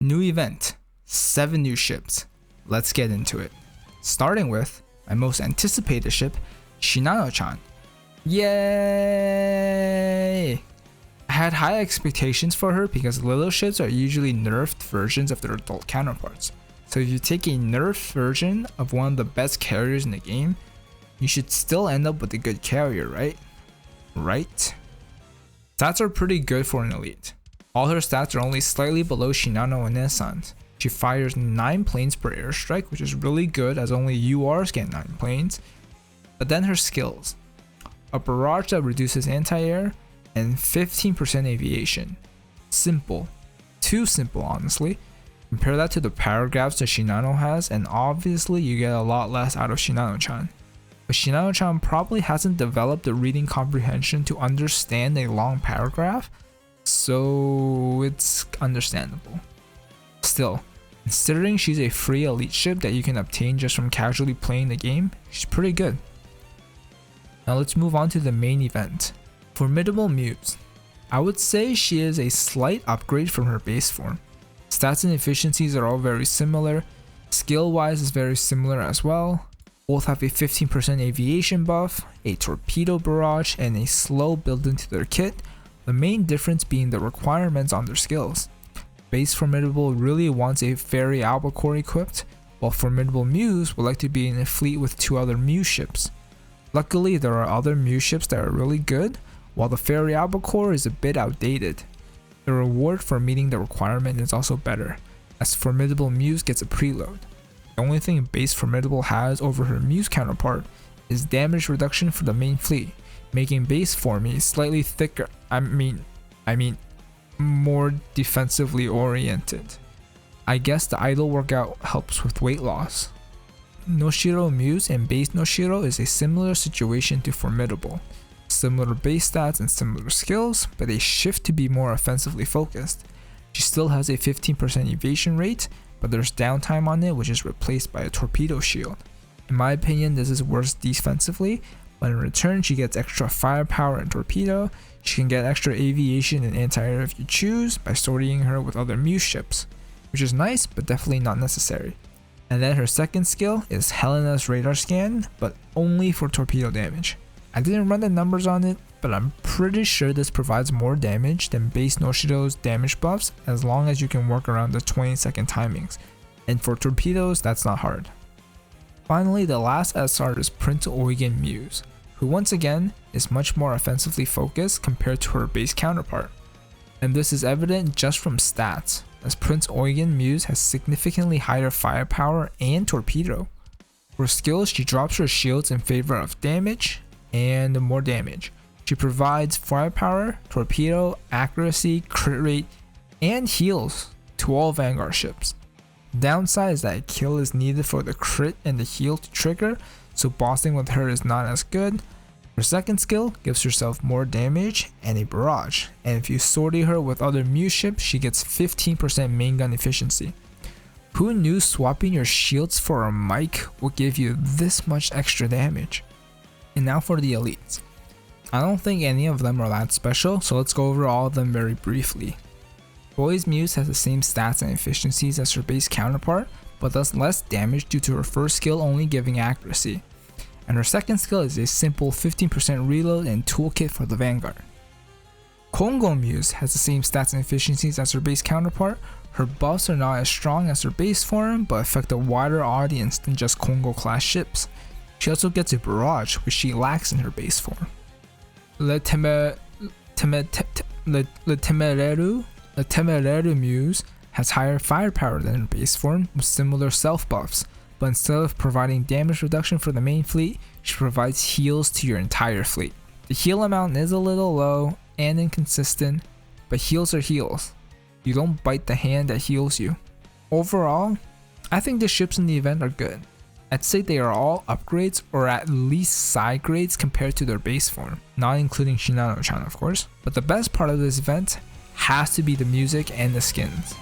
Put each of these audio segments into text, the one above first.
New event, 7 new ships. Let's get into it. Starting with my most anticipated ship, Shinano-Chan. Yay! I had high expectations for her because little ships are usually nerfed versions of their adult counterparts. So if you take a nerfed version of one of the best carriers in the game, you should still end up with a good carrier, right? Right? Stats are pretty good for an elite. All her stats are only slightly below Shinano and Nissan's. She fires 9 planes per airstrike, which is really good as only URs get 9 planes. But then her skills. A barrage that reduces anti-air and 15% aviation. Simple. Too simple, honestly. Compare that to the paragraphs that Shinano has and obviously you get a lot less out of Shinano-Chan. But Shinano-Chan probably hasn't developed the reading comprehension to understand a long paragraph, so it's understandable. Still, considering she's a free elite ship that you can obtain just from casually playing the game, she's pretty good. Now let's move on to the main event. Formidable Muse. I would say she is a slight upgrade from her base form. Stats and efficiencies are all very similar. Skill wise is very similar as well. Both have a 15% aviation buff, a torpedo barrage, and a slow build into their kit, the main difference being the requirements on their skills. Base Formidable really wants a Fairy Albacore equipped, while Formidable Muse would like to be in a fleet with 2 other Muse ships. Luckily there are other Muse ships that are really good, while the Fairy Albacore is a bit outdated. The reward for meeting the requirement is also better, as Formidable Muse gets a preload. The only thing Base Formidable has over her Muse counterpart is damage reduction for the main fleet, making Base Formy slightly thicker, more defensively oriented. I guess the idle workout helps with weight loss. Noshiro Muse and Base Noshiro is a similar situation to Formidable. Similar base stats and similar skills, but they shift to be more offensively focused. She still has a 15% evasion rate, but there's downtime on it which is replaced by a torpedo shield. In my opinion, this is worse defensively, but in return she gets extra firepower and torpedo. She can get extra aviation and anti-air if you choose by sorting her with other Muse ships, which is nice but definitely not necessary. And then her second skill is Helena's radar scan, but only for torpedo damage. I didn't run the numbers on it, but I'm pretty sure this provides more damage than Base Noshiro's damage buffs as long as you can work around the 20-second timings, and for torpedoes that's not hard. Finally, the last SR is Prince Eugen Muse, who once again is much more offensively focused compared to her base counterpart. And this is evident just from stats, as Prince Eugen Muse has significantly higher firepower and torpedo. For skills, she drops her shields in favor of damage and more damage. She provides firepower, torpedo, accuracy, crit rate, and heals to all Vanguard ships. Downside is that a kill is needed for the crit and the heal to trigger, so bossing with her is not as good. Her second skill gives herself more damage and a barrage, and if you sortie her with other Muse ships, she gets 15% main gun efficiency. Who knew swapping your shields for a mic would give you this much extra damage? And now for the elites. I don't think any of them are that special, so let's go over all of them very briefly. Boy's Muse has the same stats and efficiencies as her base counterpart, but does less damage due to her first skill only giving accuracy. And her second skill is a simple 15% reload and toolkit for the Vanguard. Kongo Muse has the same stats and efficiencies as her base counterpart. Her buffs are not as strong as her base form, but affect a wider audience than just Kongo class ships. She also gets a barrage, which she lacks in her base form. Le Temeraire Muse has higher firepower than her base form with similar self buffs, but instead of providing damage reduction for the main fleet, she provides heals to your entire fleet. The heal amount is a little low and inconsistent, but heals are heals. You don't bite the hand that heals you. Overall, I think the ships in the event are good. I'd say they are all upgrades or at least side grades compared to their base form, not including Shinano-Chan of course, but the best part of this event has to be the music and the skins.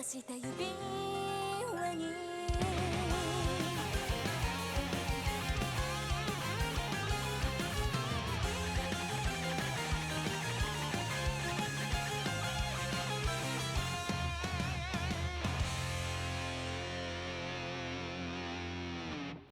した指輪に